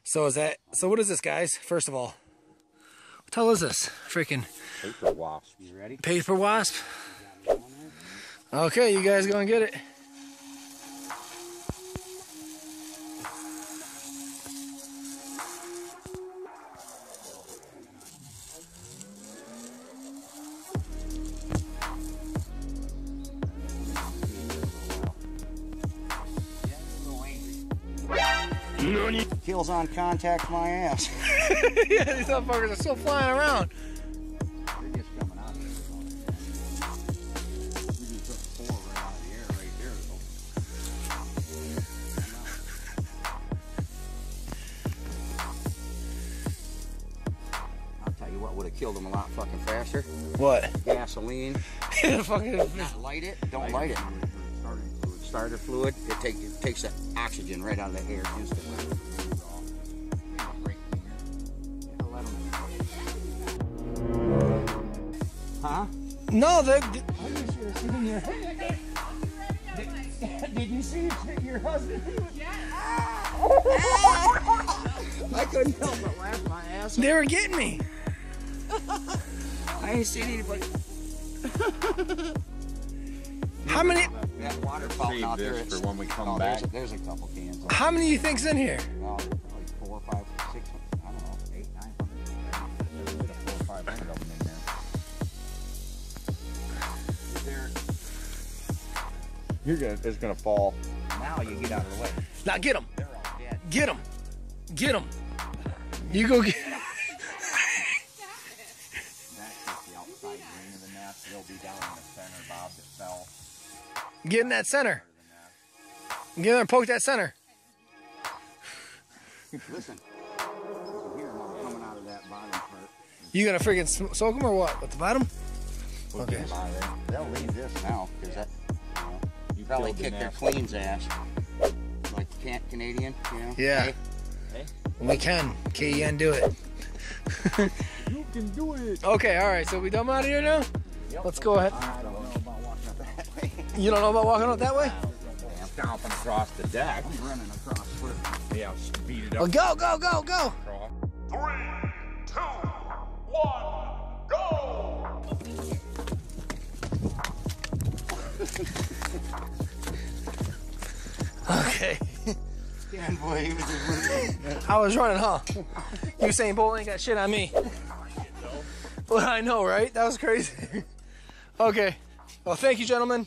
So what is this, guys? First of all, what the hell is this? Freaking paper wasp. You ready? Paper wasp. Okay, you guys go and get it. Kills on contact my ass. Yeah, these motherfuckers are still flying around. They're just coming out of there. We just took 4 right out of the air right there, though. I'll tell you what would have killed them a lot fucking faster. What? Gasoline. Fucking Not light it. Don't light it. Starter fluid. It takes the oxygen right out of the air instantly. Huh? No, they. Did you see your husband? I couldn't help but laugh my ass off. They were getting me. I ain't seen anybody. How many? That water fountain out there for when we come back. There's a couple cans. How many do you think's in here? Like 4, 5, 6, I don't know, 8, 900. There's 4 or 500 of them in there. It's gonna fall. Now you get out of the way. Now get them. They're all dead. Get them. Get them. You go get. That's just the outside grain of the nest. They'll be down in the center, Bob, that fell. Get in that center. Get in there and poke that center. Listen. You can hear them all coming out of that bottom part. You gonna freaking soak them or what? At the bottom? We'll Okay. get them out of there. They'll leave this now, because that, you probably kick their queen's ass. Like Canadian, you know? Yeah. Hey? We can. K-E-N do it. You can do it. Okay, alright, so we done out of here now? Yep. Let's go ahead. I don't know about walking up that way. You don't know about walking out that way? I'm stomping across the deck. I'm running across first. Yeah, speed it Well, up. go, go, go, go! 3, 2, 1, go! Okay. Yeah, boy, he was just running. I was running, huh? Usain Bolt ain't got shit on me. Well, I know, right? That was crazy. Okay. Well, thank you, gentlemen.